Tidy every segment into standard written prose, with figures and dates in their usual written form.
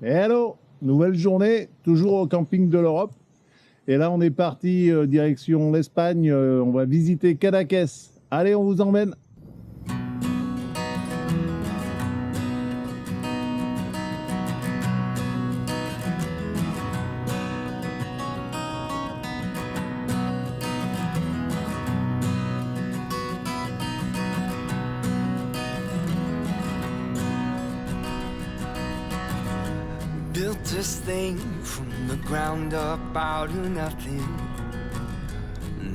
Et allô, nouvelle journée, toujours au camping de l'Europe. Et là, on est parti direction l'Espagne. On va visiter Cadaqués. Allez, on vous emmène. Built this thing from the ground up out of nothing.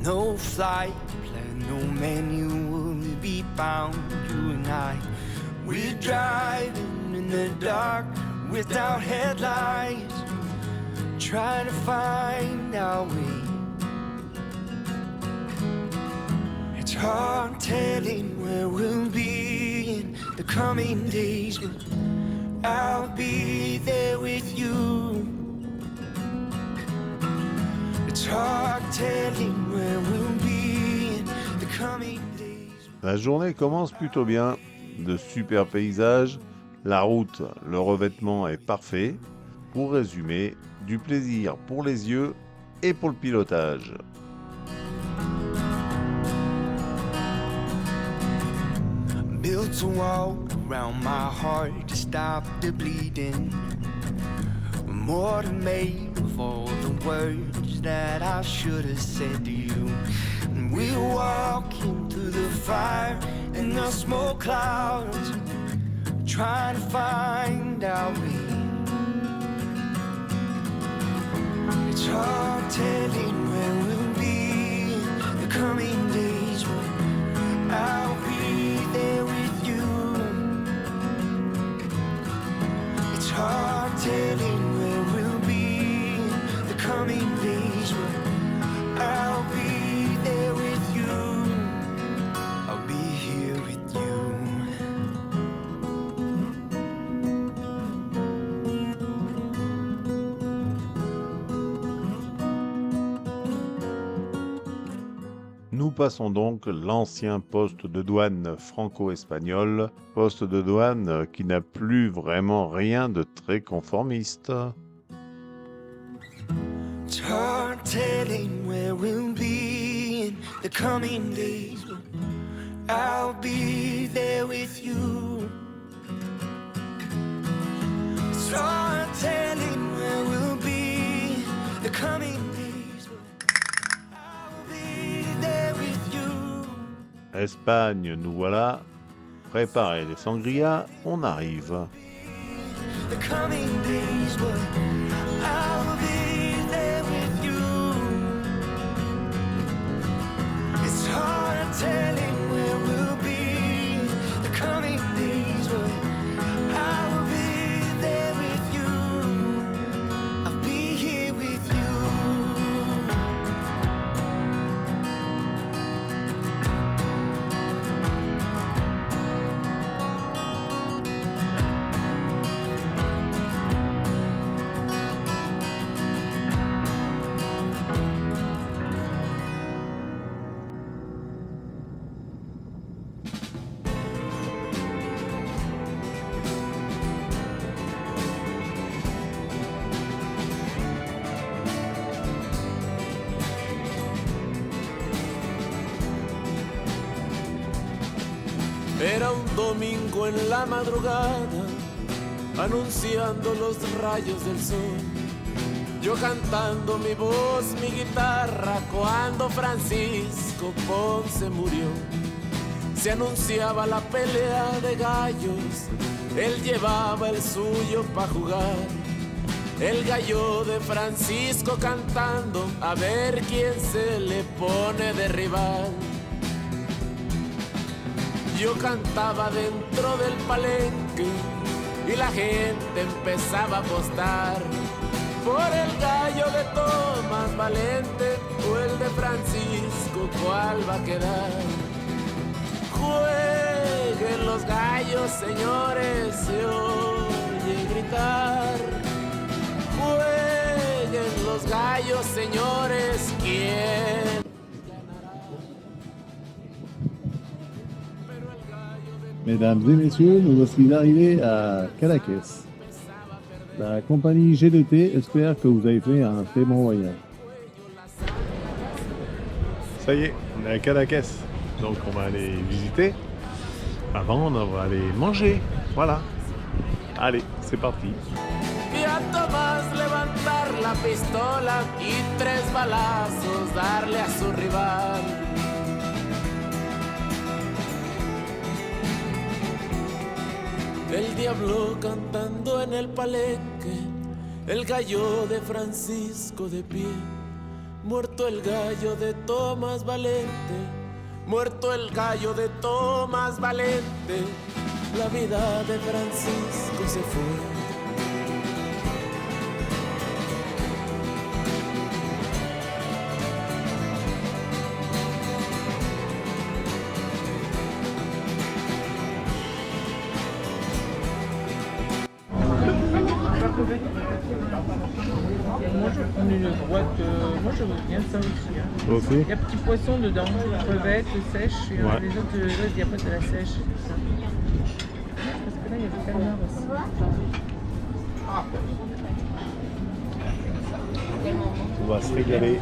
No flight plan, no manual to be bound. You and I, we're driving in the dark without headlights, trying to find our way. It's hard telling where we'll be in the coming days, but I'll be there with you. It's hard telling where we'll be in the coming days. La journée commence plutôt bien, de super paysages, la route, le revêtement est parfait. Pour résumer, du plaisir pour les yeux et pour le pilotage. Built a wall around my heart to stop the bleeding. More than made of all the words that I should have said to you. And we're walking through the fire and the smoke clouds, trying to find our way. It's hard telling where we'll be in the coming days, but I'll be there with you. It's hard telling where we'll be in the coming days, but I'll be there with you. I'll be here with you. Nous passons donc l'ancien poste de douane franco-espagnol, poste de douane qui n'a plus vraiment rien de très conformiste. It's hard telling where we'll be in the coming days, but I'll be there with you. It's hard telling where we'll be in the coming days, but I'll be there with you. Espagne, nous voilà. Préparez les sangrias, on arrive. The coming days, but I'll be there with you. It's hard telling where we'll be the coming days, but I'll be there with you. I'll be here with you. Era un domingo en la madrugada, anunciando los rayos del sol. Yo cantando mi voz, mi guitarra, cuando Francisco Ponce murió. Se anunciaba la pelea de gallos, él llevaba el suyo pa' jugar. El gallo de Francisco cantando, a ver quién se le pone de rival. Yo cantaba dentro del palenque y la gente empezaba a apostar por el gallo de Tomás Valente o el de Francisco, ¿cuál va a quedar? Jueguen los gallos, señores, se oye gritar. Jueguen los gallos, señores, ¿quién? Mesdames et messieurs, nous voici arrivés à Cadaqués. La compagnie G2T espère que vous avez fait un très bon voyage. Ça y est, on est à Cadaqués. Donc on va aller visiter. Avant, on va aller manger. Voilà. Allez, c'est parti. Vi a Tomás levantar la pistola y 3 balazos darle a su rival. El diablo cantando en el palenque, el gallo de Francisco de pie, muerto el gallo de Tomás Valente, muerto el gallo de Tomás Valente, la vida de Francisco se fue. Moi, je prends une droite. Moi, je veux bien ça aussi. Hein. Aussi. Il y a petits poissons dedans, crevettes, sèches, et Ouais. les autres, il n'y a pas de la sèche. C'est ça. Parce que là, il y a du calmar aussi. On va se régaler.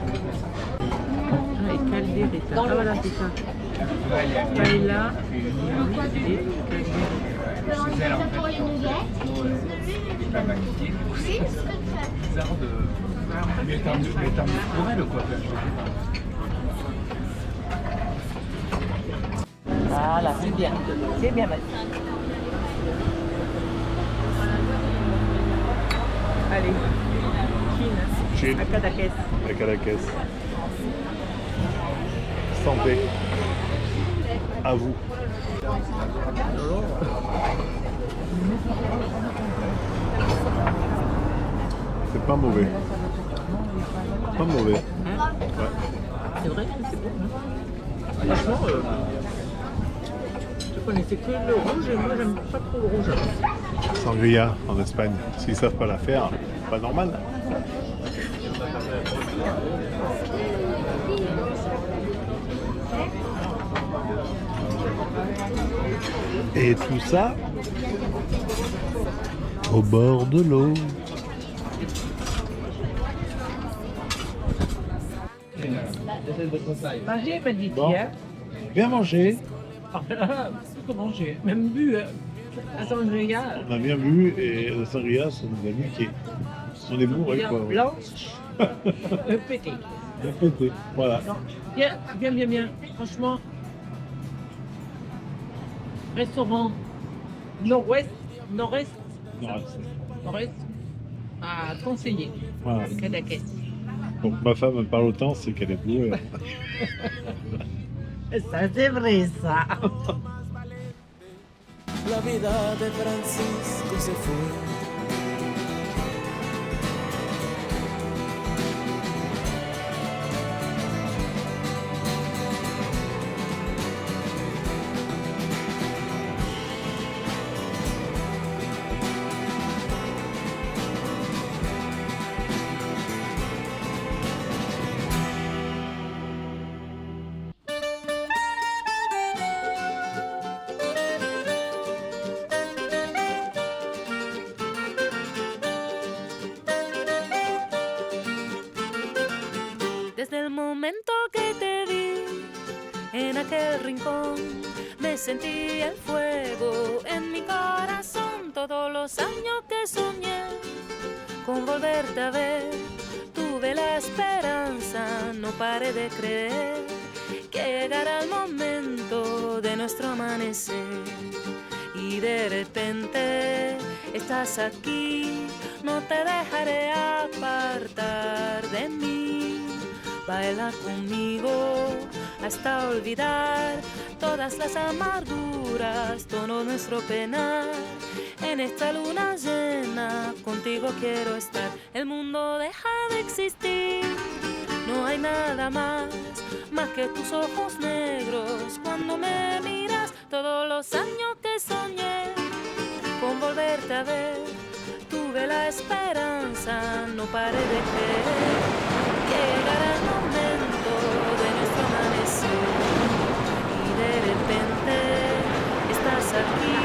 Ah, et caldereta. Ah, voilà, c'est ça. Paella et Voilà, c'est bien. C'est bien, Mathieu. Allez, Chine, à Cadaqués. À Cadaqués. Santé. À vous. C'est pas mauvais. Pas mauvais. C'est vrai que c'est bon. Hein. Franchement, je connaissais que le rouge et moi j'aime pas trop le rouge. Sangria en Espagne. S'ils savent pas la faire, pas normal. Et tout ça au bord de l'eau. Manger, m'a dit Bon. hier. Bien mangé. Comment j'ai même bu à sangria. On a bien vu et le sangria, ça nous a niqué. On est bourrés Bien quoi. blanche, pété. Bien pété. Voilà. Non, bien, bien, bien, bien. Franchement, restaurant nord-ouest, nord-est, Non, c'est- nord-est, à conseiller. voilà. Cadaqués. Donc ma femme me parle autant, c'est qu'elle est bourrée. Ça, c'est vrai, ça. La vida de Francisco se fue. Desde el momento que te vi en aquel rincón, me sentí el fuego en mi corazón. Todos los años que soñé con volverte a ver, tuve la esperanza, no paré de creer que llegará el momento de nuestro amanecer. Y de repente estás aquí, no te dejaré apartar de mí. Baila conmigo hasta olvidar todas las amarguras, todo nuestro penar. En esta luna llena contigo quiero estar. El mundo deja de existir, no hay nada más que tus ojos negros cuando me miras. Todos los años que soñé con volverte a ver, tuve la esperanza, no paré de creer que llegará el momento de nuestro amanecer. Y de repente estás aquí,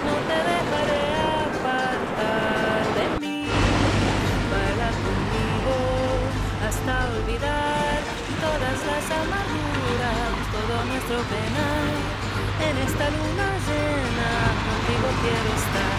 no te dejaré apartar de mí. penar. En esta luna llena contigo quiero estar.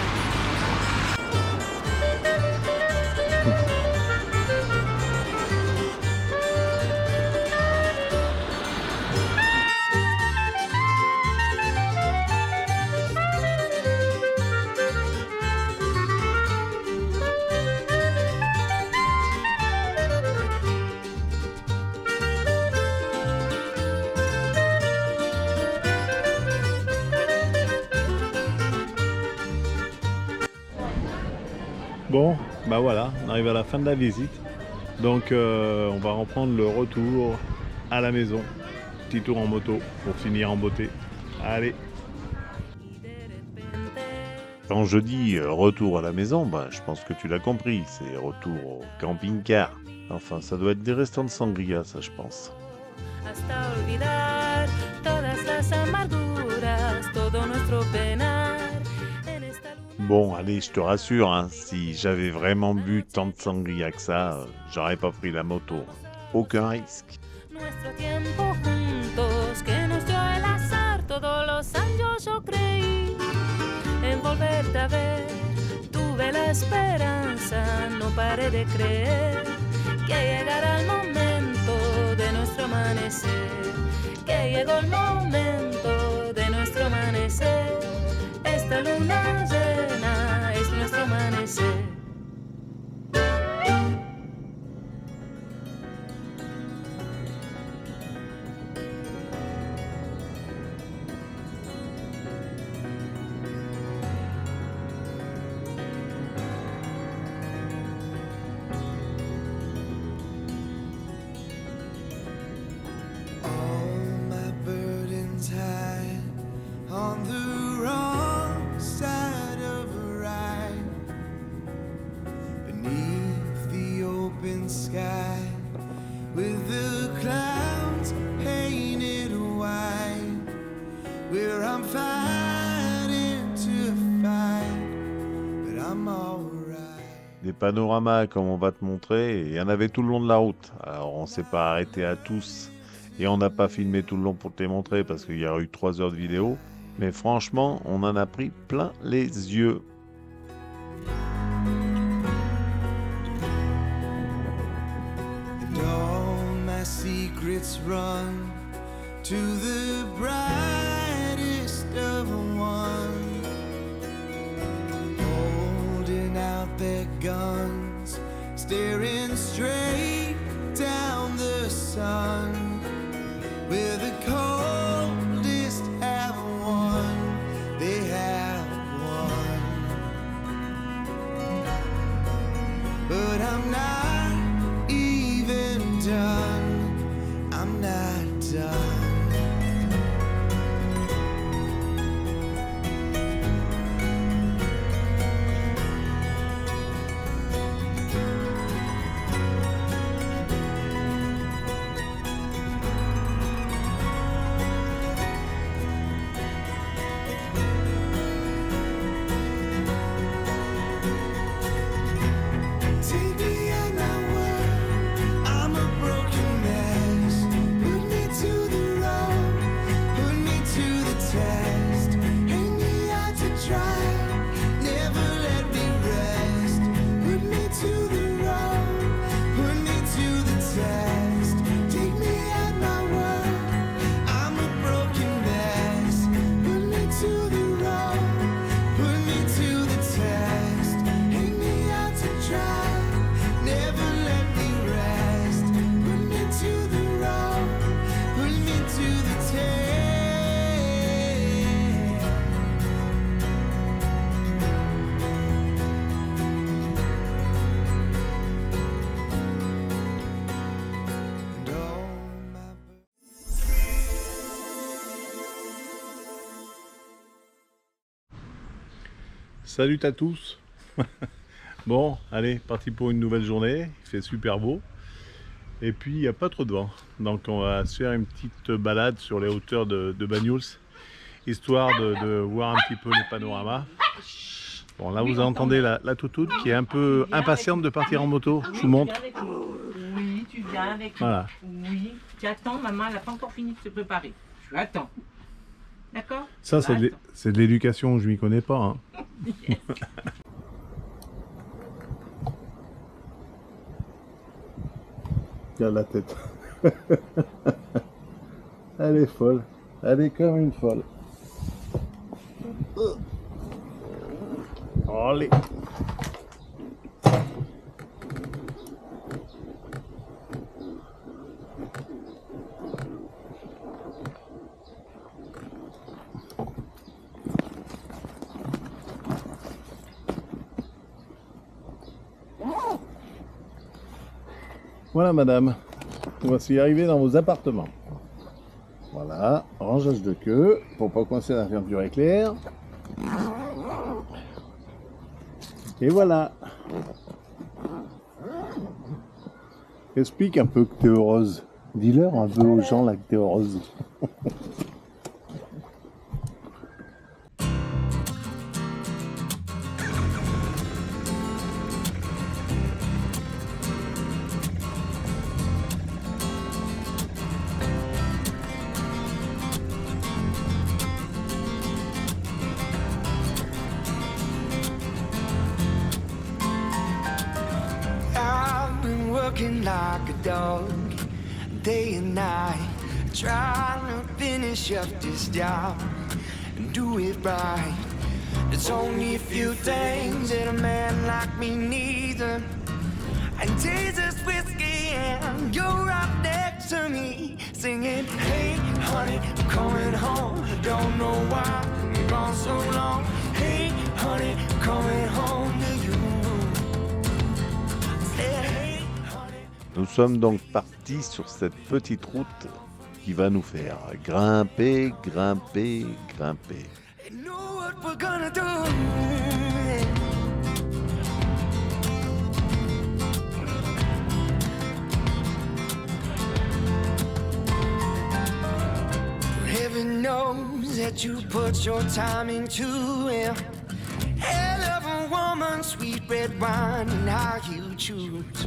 Bon, bah voilà, on arrive à la fin de la visite. Donc on va reprendre le retour à la maison. Petit tour en moto pour finir en beauté. Allez. Quand je dis retour à la maison, bah, je pense que tu l'as compris, c'est retour au camping-car. Enfin, ça doit être des restants de sangria, ça je pense. Hasta olvidar todas las amarguras, todo nuestro penar. En esta luna. Bon, allez, je te rassure, hein, si j'avais vraiment bu tant de sangria que ça, j'aurais pas pris la moto. Aucun risque. Nuestro tiempo juntos que nos dio el azar, todos los años yo creí en volverte a ver. Tuve la esperanza, no paré de creer que llegará el momento de nuestro amanecer, que llegó el momento de nuestro amanecer. Esta luna llena es nuestro amanecer. On the wrong side of a ride, beneath the open sky, with the clouds painted white, where I'm fighting to fight, but I'm alright. Des panoramas comme on va te montrer, il y en avait tout le long de la route. Alors on s'est pas arrêté à tous et on n'a pas filmé tout le long pour te les montrer parce qu'il y a eu 3 heures de vidéo. Mais franchement, on en a pris plein les yeux. And all my secrets run to the brightest of one, holding out their guns, staring straight down the sun, where the coldest have won, they have won. But I'm not even done, I'm not done. Take me at my word, I'm a broken mess. Put me to the road, put me to the test. Hang me out to dry, never let me rest. Put me to the road, put me to the test. Take me at my word, I'm a broken mess. Put me to the road, put me to the test. Hang me out to dry, never let me rest. Put me to the road, put me to the test. And all my Salut à tous. Bon, allez, parti pour une nouvelle journée. Il fait super beau. Et puis, il n'y a pas trop de vent. Donc, on va se faire une petite balade sur les hauteurs de Banyuls, histoire de voir un petit peu les panoramas. Bon, là, vous entendez la toutoute qui est un peu impatiente de partir en moto. Je vous montre. Oui, tu viens avec. Voilà. Oui, tu attends, maman, elle n'a pas encore fini de se préparer. Attends. D'accord? Ça, c'est de l'éducation, je m'y connais pas. Hein. Regarde la tête. Elle est folle. Elle est comme une folle. Allez. Voilà madame, voici arrivé dans vos appartements. Voilà, rangeage de queue pour pas coincer la fermeture éclair. Et voilà. Explique un peu que t'es heureuse. Dis-leur un peu aux gens là que t'es heureuse. I've been working like a dog, day and night, trying to finish up this job and do it right. There's only a few things that a man like me needs, and taste this whiskey, and you're right next to me, singing, hey, honey, I'm coming home. I don't know why I'm gone so long. Hey, honey, I'm coming home to you. Said, hey, honey. Nous sommes donc partis sur cette petite route qui va nous faire grimper, grimper, grimper. You know what we're gonna do. Heaven knows that you put your time into it. Hell of a woman, sweet red wine, and how you choose.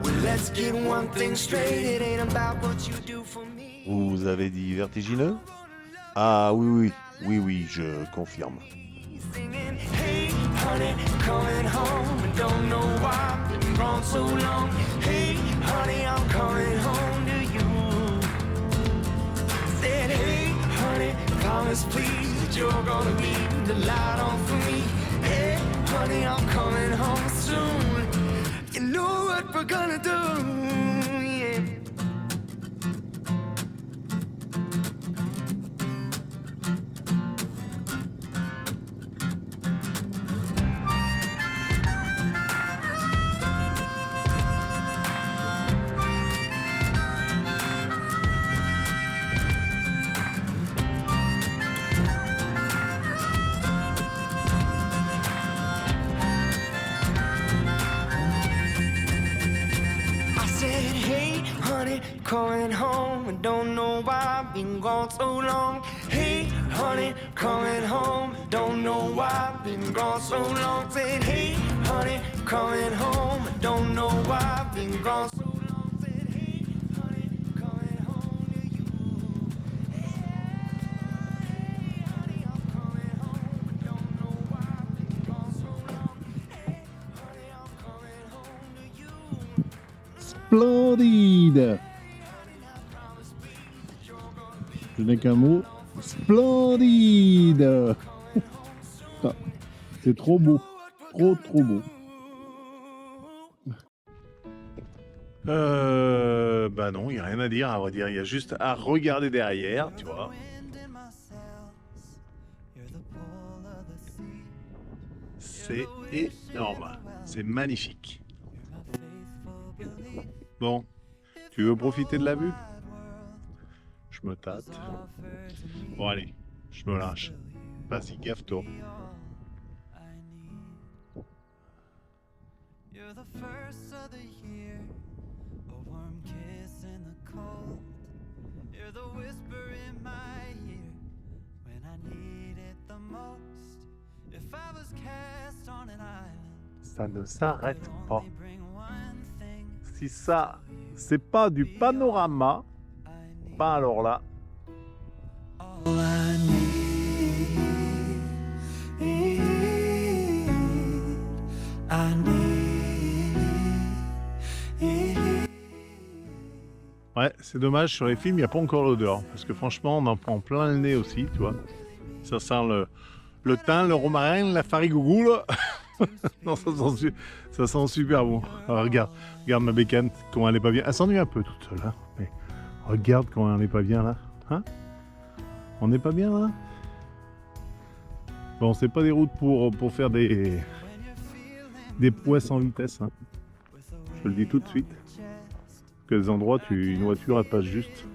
Well, let's get one thing straight. It ain't about what you do for me. Vous avez dit vertigineux? Ah oui, je confirme. Singing, hey, honey, coming home. I don't know why I've been gone so long. Hey, honey, I'm coming home to you. Said, hey, honey, promise please that you're gonna leave the light on for me. Hey, honey, I'm coming home soon. You know what we're gonna do, yeah. I said, hey, honey, coming home. I don't know why I've been gone so long. Hey, honey, coming home. Don't know why I've been gone so long. Said, hey, honey, coming home. I don't know why I've been gone so long. Said, hey, honey, coming home to you. Hey, honey, I'm coming home. I don't know why I've been gone so long. Hey, honey, I'm coming home to you. Splendide. Je n'ai qu'un mot. Splendide. Ah, c'est trop beau. Trop beau. Bah non, il n'y a rien à dire, à vrai dire. Il y a juste à regarder derrière, tu vois. C'est énorme. C'est magnifique. Bon, tu veux profiter de la vue? Je me tâte. Bon allez, je me lâche. Vas-y, gaffe-toi. You're the first of the year, a warm kiss in the cold. You're the whisper in my ear when I need it the most. If I was cast on an island, Ça ne s'arrête I'd pas. only bring one thing Si ça, c'est pas du panorama, I need. pas alors là, I need. Ouais, c'est dommage, sur les films, il n'y a pas encore l'odeur. Parce que franchement, on en prend plein le nez aussi, tu vois. Ça sent le thym, le romarin, la farigougou, là. Non, ça sent super bon. Alors, regarde ma bécane, comment elle est pas bien. Elle s'ennuie un peu toute seule, hein. Mais regarde comment elle est pas bien, là. Hein? On n'est pas bien, là? Bon, c'est pas des routes pour faire des prouesses en vitesse, hein. Je te le dis tout de suite. Des endroits, une voiture, elle passe juste.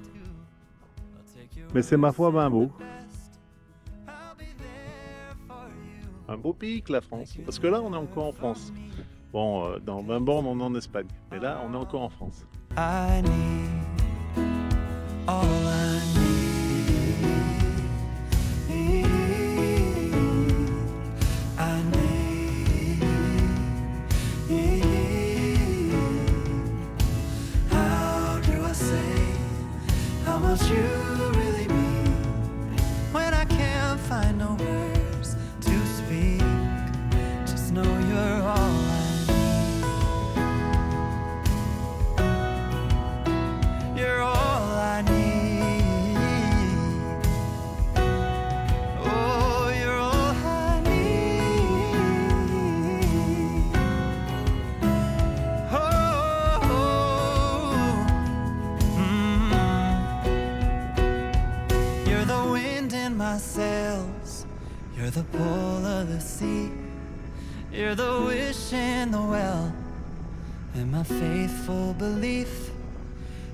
Mais c'est ma foi ben beau. Un beau pays que la France. Parce que là, on est encore en France. Bon, dans 20 bornes, on est en Espagne. Mais là, on est encore en France. I need all I need. I need. How do I say how much you really mean when I can't find no words to speak? Just know you're all I need. You're all I need. Oh, you're all I need. You're the wind in my sails. You're the pull of the sea. You're the wish in the well, and my faithful belief.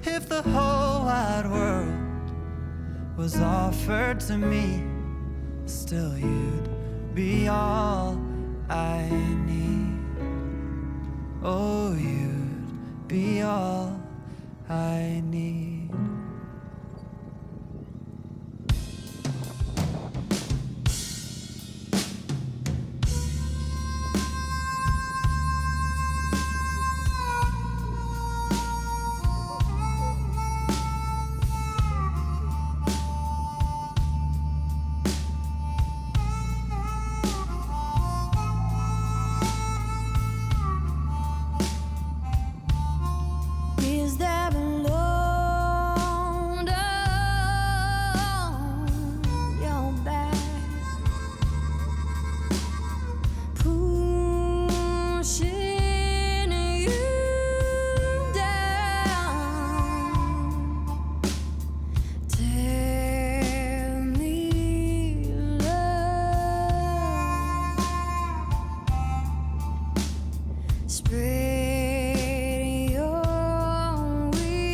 If the whole wide world was offered to me, still you'd be all I need. Oh, you'd be all I need. Is there a load on your back, pushing you down? Tell me, love, spread your wings.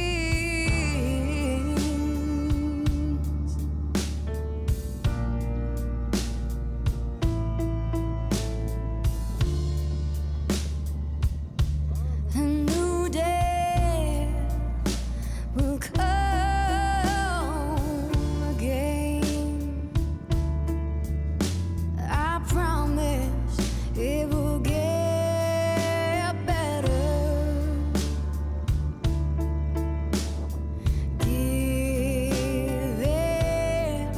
A new day will come again. I promise it will get better. Give it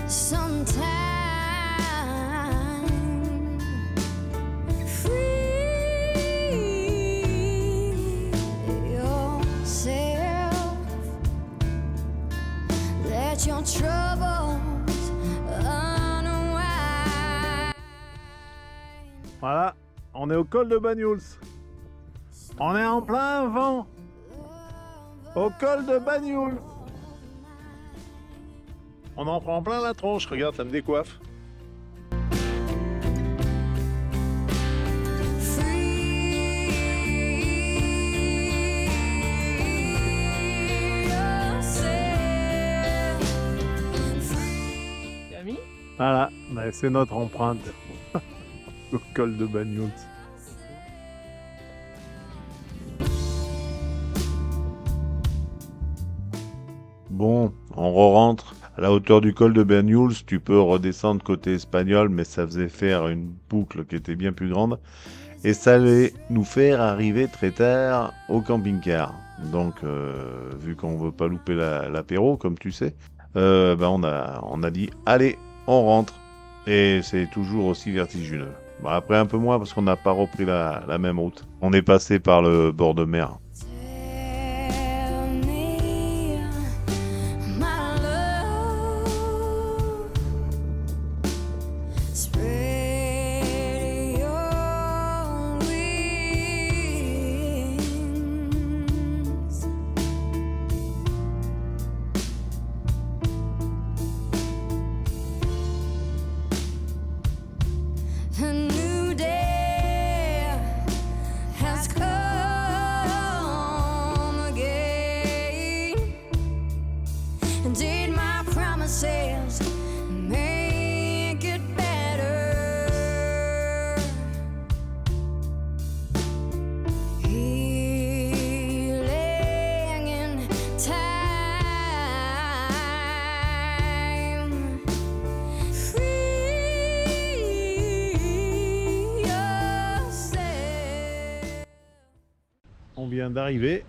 some time. Free yourself. Let your troubles unwind. Voilà, on est au col de Banyuls. On est en plein vent. Au col de Banyuls. On en prend plein la tronche. Regarde, ça me décoiffe. Tu as mis? Voilà, ben, c'est notre empreinte. Au col de Banyuls. Bon, on re-rentre. À la hauteur du col de Banyuls, tu peux redescendre côté espagnol, mais ça faisait faire une boucle qui était bien plus grande. Et ça allait nous faire arriver très tard au camping-car. Donc, vu qu'on veut pas louper l'apéro, comme tu sais, on a dit, allez, on rentre. Et c'est toujours aussi vertigineux. Bah, après un peu moins parce qu'on n'a pas repris la même route. On est passé par le bord de mer. Tell me, my love, spread your wings. A new day has come again. Did my promises make it better? Healing in time. Free yourself. On vient d'arriver,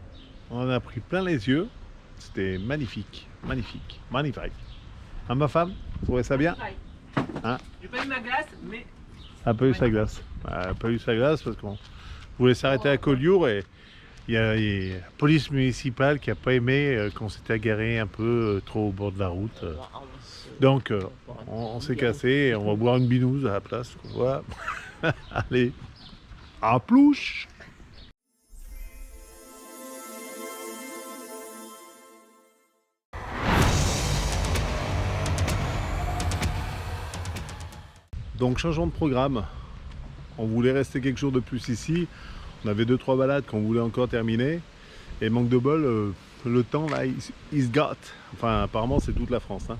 on en a pris plein les yeux. C'était magnifique, magnifique, magnifique. Hein, ma femme, vous trouvez ça bien? Hein? J'ai pas eu ma glace, mais Un peu eu sa glace. Un peu eu sa glace parce qu'on voulait s'arrêter à Collioure et il y a la police municipale qui a pas aimé qu'on s'était garé un peu trop au bord de la route. Donc on s'est cassé et on va boire une binouse à la place. Voilà. Allez, à plouche! Donc changeons de programme. On voulait rester quelques jours de plus ici. On avait 2-3 balades qu'on voulait encore terminer. Et manque de bol, le temps là, il se gâte. Enfin apparemment c'est toute la France. Hein.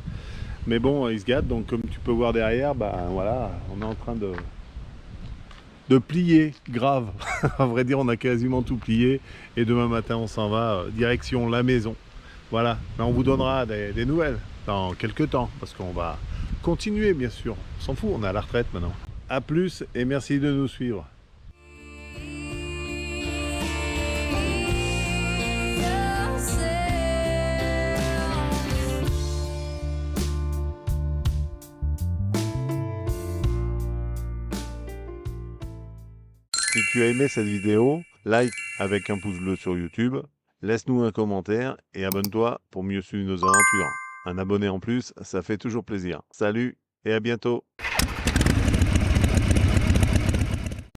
Mais bon, il se gâte. Donc comme tu peux voir derrière, bah voilà, on est en train de plier, grave. À vrai dire, on a quasiment tout plié. Et demain matin, on s'en va direction la maison. Voilà. Mais on vous donnera des nouvelles dans quelques temps. Parce qu'on va continuer, bien sûr. On s'en fout, on est à la retraite maintenant. A plus et merci de nous suivre. Si tu as aimé cette vidéo, like avec un pouce bleu sur YouTube, laisse-nous un commentaire et abonne-toi pour mieux suivre nos aventures. Un abonné en plus, ça fait toujours plaisir. Salut et à bientôt!